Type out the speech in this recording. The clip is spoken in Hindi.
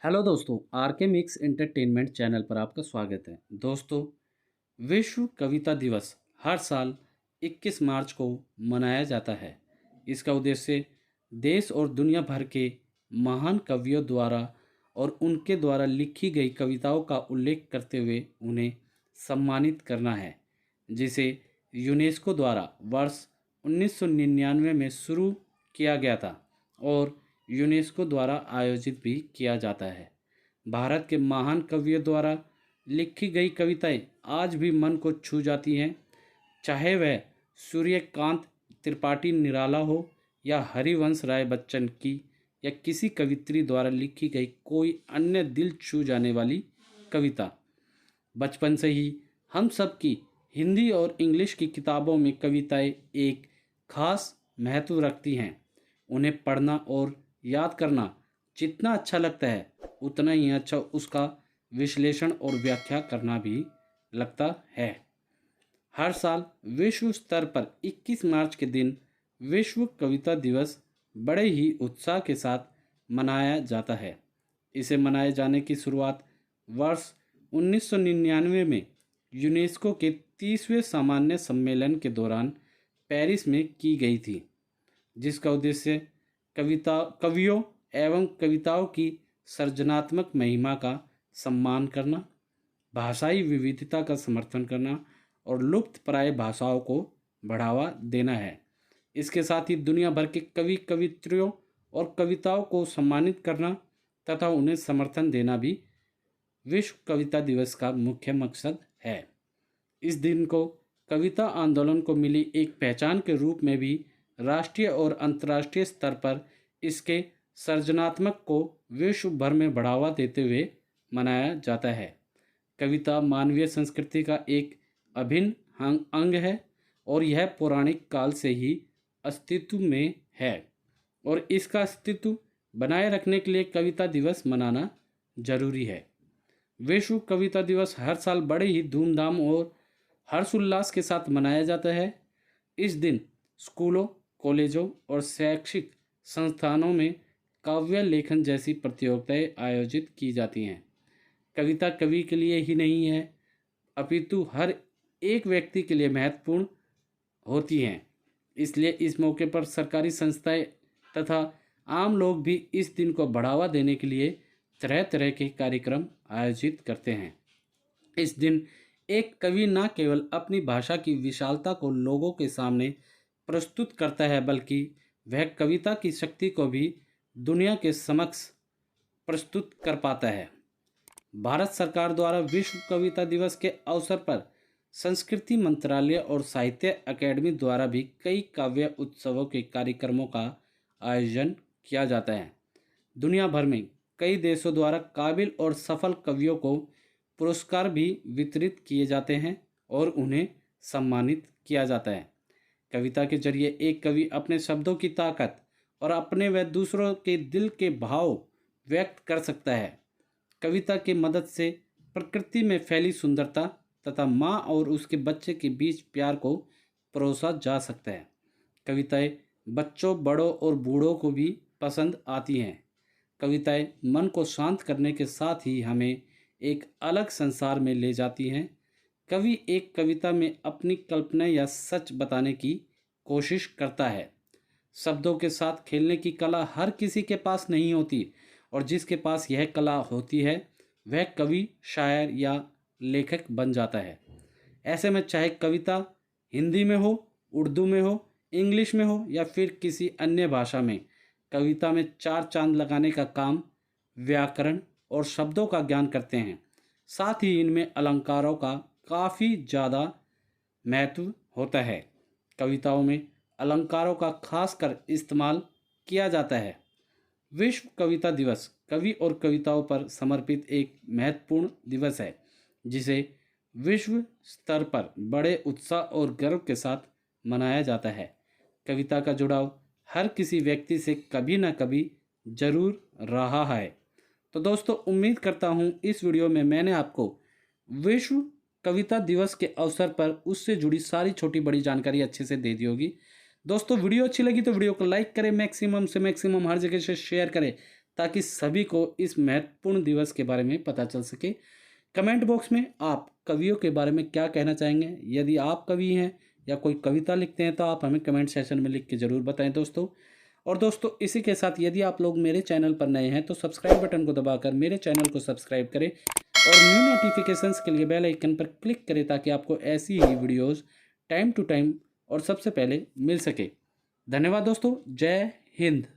हेलो दोस्तों, आर के मिक्स एंटरटेनमेंट चैनल पर आपका स्वागत है। दोस्तों, विश्व कविता दिवस हर साल 21 मार्च को मनाया जाता है। इसका उद्देश्य देश और दुनिया भर के महान कवियों द्वारा और उनके द्वारा लिखी गई कविताओं का उल्लेख करते हुए उन्हें सम्मानित करना है, जिसे यूनेस्को द्वारा वर्ष 1999 में शुरू किया गया था और यूनेस्को द्वारा आयोजित भी किया जाता है। भारत के महान कवियों द्वारा लिखी गई कविताएं आज भी मन को छू जाती हैं, चाहे वह सूर्यकांत त्रिपाठी निराला हो या हरिवंश राय बच्चन की या किसी कवित्री द्वारा लिखी गई कोई अन्य दिल छू जाने वाली कविता। बचपन से ही हम सब की हिंदी और इंग्लिश की किताबों में कविताएं एक खास महत्व रखती हैं। उन्हें पढ़ना और याद करना जितना अच्छा लगता है, उतना ही अच्छा उसका विश्लेषण और व्याख्या करना भी लगता है। हर साल विश्व स्तर पर 21 मार्च के दिन विश्व कविता दिवस बड़े ही उत्साह के साथ मनाया जाता है। इसे मनाए जाने की शुरुआत वर्ष 1999 में यूनेस्को के 30वें सामान्य सम्मेलन के दौरान पेरिस में की गई थी, जिसका उद्देश्य कवियों एवं कविताओं की सृजनात्मक महिमा का सम्मान करना, भाषाई विविधता का समर्थन करना और लुप्तप्राय भाषाओं को बढ़ावा देना है। इसके साथ ही दुनिया भर के कवि कवित्रियों और कविताओं को सम्मानित करना तथा उन्हें समर्थन देना भी विश्व कविता दिवस का मुख्य मकसद है। इस दिन को कविता आंदोलन को मिली एक पहचान के रूप में भी राष्ट्रीय और अंतर्राष्ट्रीय स्तर पर इसके सृजनात्मक को विश्व भर में बढ़ावा देते हुए मनाया जाता है। कविता मानवीय संस्कृति का एक अभिन्न अंग है और यह पौराणिक काल से ही अस्तित्व में है और इसका अस्तित्व बनाए रखने के लिए कविता दिवस मनाना जरूरी है। विश्व कविता दिवस हर साल बड़े ही धूमधाम और हर्षोल्लास के साथ मनाया जाता है। इस दिन स्कूलों, कॉलेजों और शैक्षिक संस्थानों में काव्य लेखन जैसी प्रतियोगिताएं आयोजित की जाती हैं। कविता कवि के लिए ही नहीं है, अपितु हर एक व्यक्ति के लिए महत्वपूर्ण होती हैं। इसलिए इस मौके पर सरकारी संस्थाएं तथा आम लोग भी इस दिन को बढ़ावा देने के लिए तरह तरह के कार्यक्रम आयोजित करते हैं। इस दिन एक कवि न केवल अपनी भाषा की विशालता को लोगों के सामने प्रस्तुत करता है, बल्कि वह कविता की शक्ति को भी दुनिया के समक्ष प्रस्तुत कर पाता है। भारत सरकार द्वारा विश्व कविता दिवस के अवसर पर संस्कृति मंत्रालय और साहित्य अकादमी द्वारा भी कई काव्य उत्सवों के कार्यक्रमों का आयोजन किया जाता है। दुनिया भर में कई देशों द्वारा काबिल और सफल कवियों को पुरस्कार भी वितरित किए जाते हैं और उन्हें सम्मानित किया जाता है। कविता के जरिए एक कवि अपने शब्दों की ताकत और अपने व दूसरों के दिल के भाव व्यक्त कर सकता है। कविता की मदद से प्रकृति में फैली सुंदरता तथा माँ और उसके बच्चे के बीच प्यार को परोसा जा सकता है। कविताएं बच्चों, बड़ों और बूढ़ों को भी पसंद आती हैं। कविताएं मन को शांत करने के साथ ही हमें एक अलग संसार में ले जाती हैं। कवि एक कविता में अपनी कल्पना या सच बताने की कोशिश करता है। शब्दों के साथ खेलने की कला हर किसी के पास नहीं होती और जिसके पास यह कला होती है वह कवि, शायर या लेखक बन जाता है। ऐसे में चाहे कविता हिंदी में हो, उर्दू में हो, इंग्लिश में हो या फिर किसी अन्य भाषा में, कविता में चार चांद लगाने का काम व्याकरण और शब्दों का ज्ञान करते हैं। साथ ही इनमें अलंकारों का काफ़ी ज़्यादा महत्व होता है। कविताओं में अलंकारों का खासकर इस्तेमाल किया जाता है। विश्व कविता दिवस कवि और कविताओं पर समर्पित एक महत्वपूर्ण दिवस है, जिसे विश्व स्तर पर बड़े उत्साह और गर्व के साथ मनाया जाता है। कविता का जुड़ाव हर किसी व्यक्ति से कभी ना कभी जरूर रहा है। तो दोस्तों, उम्मीद करता हूँ इस वीडियो में मैंने आपको विश्व कविता दिवस के अवसर पर उससे जुड़ी सारी छोटी बड़ी जानकारी अच्छे से दे दी होगी। दोस्तों, वीडियो अच्छी लगी तो वीडियो को लाइक करें, मैक्सिमम से मैक्सिमम हर जगह से शेयर करें ताकि सभी को इस महत्वपूर्ण दिवस के बारे में पता चल सके। कमेंट बॉक्स में आप कवियों के बारे में क्या कहना चाहेंगे? यदि आप कवि हैं या कोई कविता लिखते हैं तो आप हमें कमेंट सेक्शन में लिख के ज़रूर बताएं दोस्तों। और दोस्तों इसी के साथ यदि आप लोग मेरे चैनल पर नए हैं तो सब्सक्राइब बटन को दबाकर मेरे चैनल को सब्सक्राइब करें और न्यू नोटिफिकेशंस के लिए बेल आइकन पर क्लिक करें ताकि आपको ऐसी ही वीडियोस टाइम टू टाइम और सबसे पहले मिल सके। धन्यवाद दोस्तों। जय हिंद।